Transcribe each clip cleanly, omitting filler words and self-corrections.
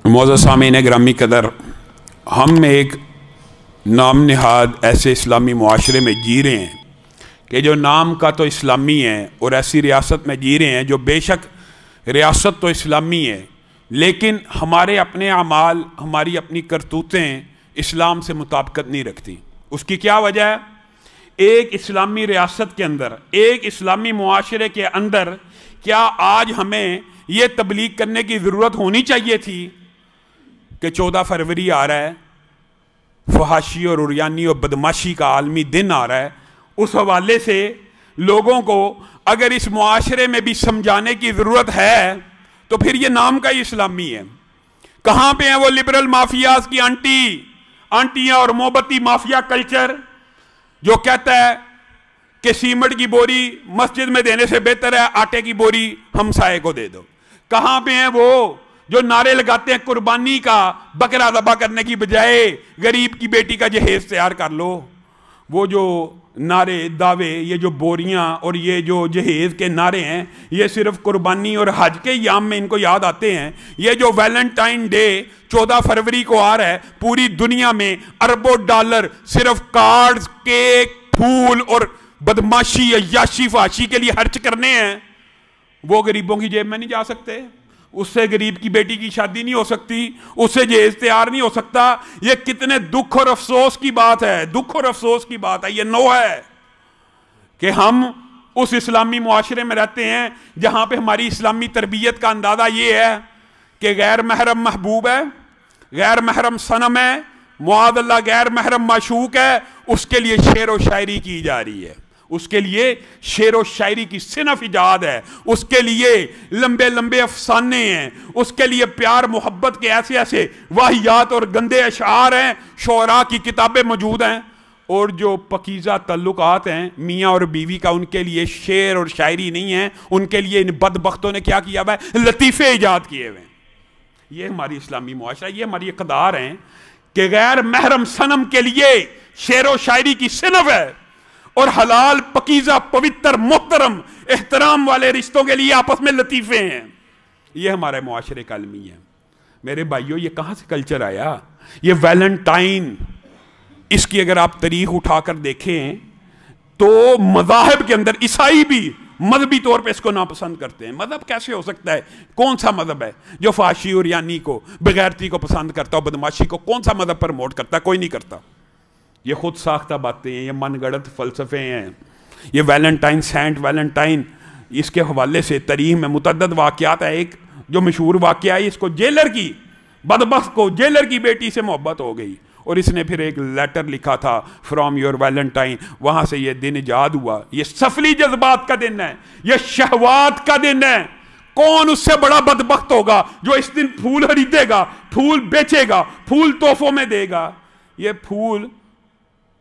معزز سامعین گرامی قدر، ہم ایک نام نہاد ایسے اسلامی معاشرے میں جی رہے ہیں کہ جو نام کا تو اسلامی ہے اور ایسی ریاست میں جی رہے ہیں جو بے شک ریاست تو اسلامی ہے، لیکن ہمارے اپنے اعمال، ہماری اپنی کرتوتیں اسلام سے مطابقت نہیں رکھتی۔ اس کی کیا وجہ ہے؟ ایک اسلامی ریاست کے اندر، ایک اسلامی معاشرے کے اندر کیا آج ہمیں یہ تبلیغ کرنے کی ضرورت ہونی چاہیے تھی کہ 14 فروری آ رہا ہے، فحاشی اور عریانی اور بدماشی کا عالمی دن آ رہا ہے، اس حوالے سے لوگوں کو اگر اس معاشرے میں بھی سمجھانے کی ضرورت ہے تو پھر یہ نام کا ہی اسلامی ہے۔ کہاں پہ ہیں وہ لبرل مافیاز کی آنٹیاں اور محبتی مافیا کلچر جو کہتا ہے کہ سیمنٹ کی بوری مسجد میں دینے سے بہتر ہے آٹے کی بوری ہمسائے کو دے دو؟ کہاں پہ ہیں وہ جو نعرے لگاتے ہیں قربانی کا، بکرا ذبح کرنے کی بجائے غریب کی بیٹی کا جہیز تیار کر لو؟ وہ جو نعرے، دعوے، یہ جو بوریاں اور یہ جو جہیز کے نعرے ہیں، یہ صرف قربانی اور حج کے ایام میں ان کو یاد آتے ہیں۔ یہ جو ویلنٹائن ڈے 14 فروری کو آ رہا ہے، پوری دنیا میں اربوں ڈالر صرف کارڈز، کیک، پھول اور بدماشی، عیاشی، فحاشی کے لیے خرچ کرنے ہیں۔ وہ غریبوں کی جیب میں نہیں جا سکتے، اس سے غریب کی بیٹی کی شادی نہیں ہو سکتی، اس سے جہیز تیار نہیں ہو سکتا۔ یہ کتنے دکھ اور افسوس کی بات ہے، دکھ اور افسوس کی بات ہے، یہ نو ہے کہ ہم اس اسلامی معاشرے میں رہتے ہیں جہاں پہ ہماری اسلامی تربیت کا اندازہ یہ ہے کہ غیر محرم محبوب ہے، غیر محرم صنم ہے، معاذ اللہ غیر محرم معشوق ہے، اس کے لیے شعر و شاعری کی جا رہی ہے، اس کے لیے شعر و شاعری کی صنف ایجاد ہے، اس کے لیے لمبے لمبے افسانے ہیں، اس کے لیے پیار محبت کے ایسے ایسے واہیات اور گندے اشعار ہیں، شعراء کی کتابیں موجود ہیں، اور جو پکیزہ تعلقات ہیں میاں اور بیوی کا، ان کے لیے شعر اور شاعری نہیں ہے، ان کے لیے ان بدبختوں نے کیا کیا ہوا ہے؟ لطیفے ایجاد کیے ہوئے ہیں۔ یہ ہماری اسلامی معاشرہ، یہ ہماری اقدار ہیں کہ غیر محرم صنم کے لیے شعر و شاعری کی صنف ہے، اور حلال پکیزہ پوتر محترم احترام والے رشتوں کے لیے آپس میں لطیفے ہیں۔ یہ ہمارے معاشرے کا المی ہے۔ میرے بھائیوں، یہ کہاں سے کلچر آیا؟ یہ ویلنٹائن، اس کی اگر آپ تاریخ اٹھا کر دیکھیں تو مذاہب کے اندر عیسائی بھی مذہبی طور پہ اس کو ناپسند کرتے ہیں۔ مذہب کیسے ہو سکتا ہے؟ کون سا مذہب ہے جو فحاشی اور عریانی کو، بغیرتی کو پسند کرتا ہو، بدماشی کو؟ کون سا مذہب پروموٹ کرتا ہے؟ کوئی نہیں کرتا۔ یہ خود ساختہ باتیں ہیں، یہ من گڑت فلسفے ہیں۔ یہ ویلنٹائن، سینٹ ویلنٹائن، اس کے حوالے سے تاریخ میں متعدد واقعات ہے۔ ایک جو مشہور واقعہ ہے، اس کو جیلر کی، بدبخت کو جیلر کی بیٹی سے محبت ہو گئی، اور اس نے پھر ایک لیٹر لکھا تھا فرام یور ویلنٹائن، وہاں سے یہ دن ایجاد ہوا۔ یہ سفلی جذبات کا دن ہے، یہ شہوات کا دن ہے۔ کون اس سے بڑا بدبخت ہوگا جو اس دن پھول خریدے گا، پھول بیچے گا، پھول تحفوں میں دے گا؟ یہ پھول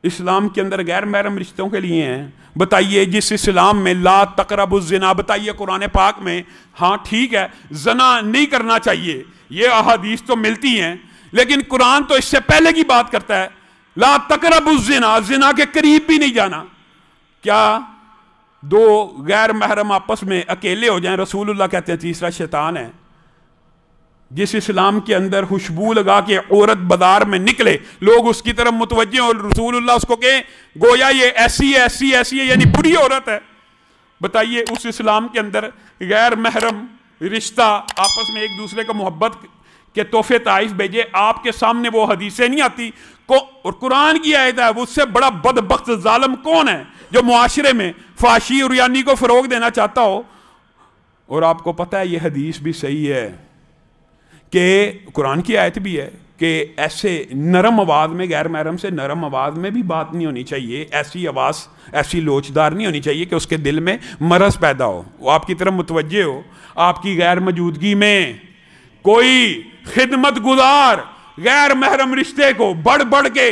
اسلام کے اندر غیر محرم رشتوں کے لیے ہیں۔ بتائیے، جس اسلام میں لا تقربوا الزنا، بتائیے قرآن پاک میں، ہاں ٹھیک ہے زنا نہیں کرنا چاہیے، یہ احادیث تو ملتی ہیں، لیکن قرآن تو اس سے پہلے کی بات کرتا ہے، لا تقربوا الزنا، زنا کے قریب بھی نہیں جانا۔ کیا دو غیر محرم آپس میں اکیلے ہو جائیں؟ رسول اللہ کہتے ہیں تیسرا شیطان ہے۔ جس اسلام کے اندر خوشبو لگا کے عورت بازار میں نکلے، لوگ اس کی طرف متوجہ اور رسول اللہ اس کو کہیں گویا یہ ایسی ہے، ایسی ایسی ہے، یعنی بری عورت ہے۔ بتائیے، اس اسلام کے اندر غیر محرم رشتہ آپس میں ایک دوسرے کو محبت کے تحفے تحائف بھیجے، آپ کے سامنے وہ حدیثیں نہیں آتی، اور قرآن کی آیت ہے، وہ اس سے بڑا بدبخت ظالم کون ہے جو معاشرے میں فحاشی اور عریانی کو فروغ دینا چاہتا ہو؟ اور آپ کو پتہ ہے یہ حدیث بھی صحیح ہے کہ قرآن کی آیت بھی ہے کہ ایسے نرم آواز میں، غیر محرم سے نرم آواز میں بھی بات نہیں ہونی چاہیے، ایسی آواز ایسی لوچدار نہیں ہونی چاہیے کہ اس کے دل میں مرض پیدا ہو، وہ آپ کی طرف متوجہ ہو۔ آپ کی غیر موجودگی میں کوئی خدمت گزار غیر محرم رشتے کو بڑھ بڑھ کے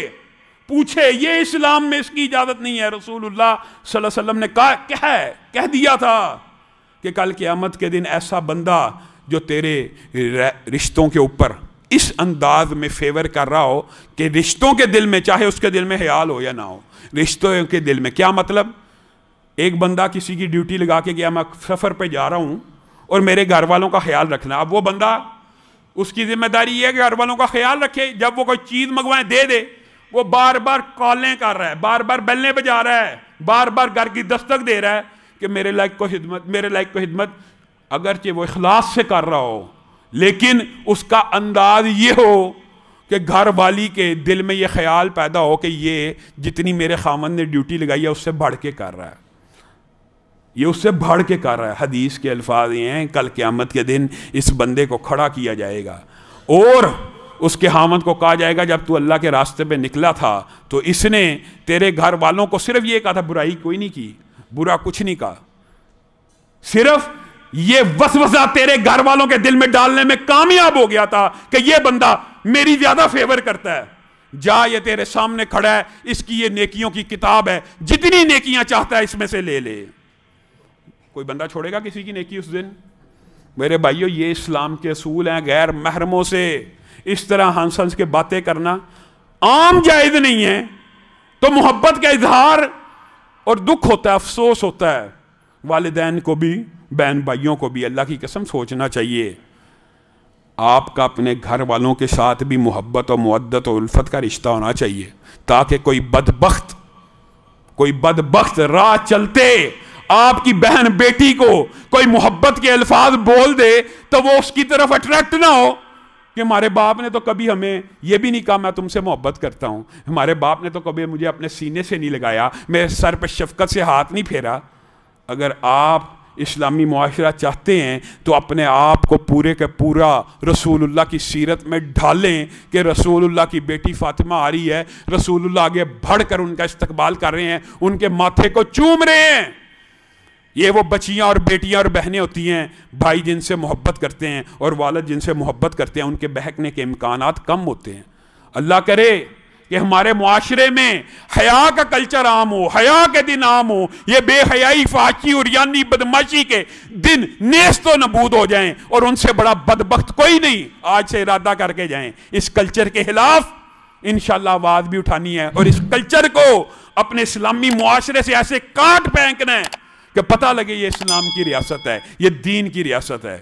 پوچھے، یہ اسلام میں اس کی اجازت نہیں ہے۔ رسول اللہ صلی اللہ علیہ وسلم نے کہہ دیا تھا کہ کل قیامت کے دن ایسا بندہ جو تیرے رشتوں کے اوپر اس انداز میں فیور کر رہا ہو کہ رشتوں کے دل میں، چاہے اس کے دل میں خیال ہو یا نہ ہو، رشتوں کے دل میں کیا مطلب؟ ایک بندہ کسی کی ڈیوٹی لگا کے گیا، میں سفر پہ جا رہا ہوں اور میرے گھر والوں کا خیال رکھنا۔ اب وہ بندہ اس کی ذمہ داری یہ ہے کہ گھر والوں کا خیال رکھے، جب وہ کوئی چیز منگوائیں دے دے، وہ بار بار کالیں کر رہا ہے، بار بار بیلیں بجا رہا ہے، بار بار گھر کی دستک دے رہا ہے کہ میرے لائق کو خدمت، میرے لائق کو خدمت، اگرچہ وہ اخلاص سے کر رہا ہو لیکن اس کا انداز یہ ہو کہ گھر والی کے دل میں یہ خیال پیدا ہو کہ یہ جتنی میرے خامن نے ڈیوٹی لگائی ہے اس سے بڑھ کے کر رہا ہے، یہ اس سے بڑھ کے کر رہا ہے۔ حدیث کے الفاظ یہ ہیں، کل قیامت کے دن اس بندے کو کھڑا کیا جائے گا اور اس کے خامن کو کہا جائے گا جب تو اللہ کے راستے پہ نکلا تھا تو اس نے تیرے گھر والوں کو صرف یہ کہا تھا، برائی کوئی نہیں کی، برا کچھ نہیں کہا، صرف یہ وسوسہ تیرے گھر والوں کے دل میں ڈالنے میں کامیاب ہو گیا تھا کہ یہ بندہ میری زیادہ فیور کرتا ہے، جا یہ تیرے سامنے کھڑا ہے، اس کی یہ نیکیوں کی کتاب ہے، جتنی نیکیاں چاہتا ہے اس میں سے لے لے۔ کوئی بندہ چھوڑے گا کسی کی نیکی اس دن؟ میرے بھائیو، یہ اسلام کے اصول ہیں۔ غیر محرموں سے اس طرح ہنس ہنس کے باتیں کرنا عام جائز نہیں ہے، تو محبت کا اظہار اور دکھ ہوتا ہے، افسوس ہوتا ہے۔ والدین کو بھی، بہن بھائیوں کو بھی اللہ کی قسم سوچنا چاہیے، آپ کا اپنے گھر والوں کے ساتھ بھی محبت اور مودت اور الفت کا رشتہ ہونا چاہیے، تاکہ کوئی بدبخت راہ چلتے آپ کی بہن بیٹی کو کوئی محبت کے الفاظ بول دے تو وہ اس کی طرف اٹریکٹ نہ ہو کہ ہمارے باپ نے تو کبھی ہمیں یہ بھی نہیں کہا میں تم سے محبت کرتا ہوں، ہمارے باپ نے تو کبھی مجھے اپنے سینے سے نہیں لگایا، میرے سر پہ شفقت سے ہاتھ نہیں پھیرا۔ اگر آپ اسلامی معاشرہ چاہتے ہیں تو اپنے آپ کو پورے کا پورا رسول اللہ کی سیرت میں ڈھالیں کہ رسول اللہ کی بیٹی فاطمہ آ رہی ہے، رسول اللہ آگے بڑھ کر ان کا استقبال کر رہے ہیں، ان کے ماتھے کو چوم رہے ہیں۔ یہ وہ بچیاں اور بیٹیاں اور بہنیں ہوتی ہیں، بھائی جن سے محبت کرتے ہیں اور والد جن سے محبت کرتے ہیں، ان کے بہکنے کے امکانات کم ہوتے ہیں۔ اللہ کرے کہ ہمارے معاشرے میں حیا کا کلچر عام ہو، حیا کے دن عام ہو، یہ بے حیائی، فحاشی، عریانی، بدماشی کے دن نیست و نبود ہو جائیں، اور ان سے بڑا بدبخت کوئی نہیں۔ آج سے ارادہ کر کے جائیں، اس کلچر کے خلاف انشاءاللہ آواز بھی اٹھانی ہے، اور اس کلچر کو اپنے اسلامی معاشرے سے ایسے کاٹ پھینکنا ہے کہ پتہ لگے یہ اسلام کی ریاست ہے، یہ دین کی ریاست ہے۔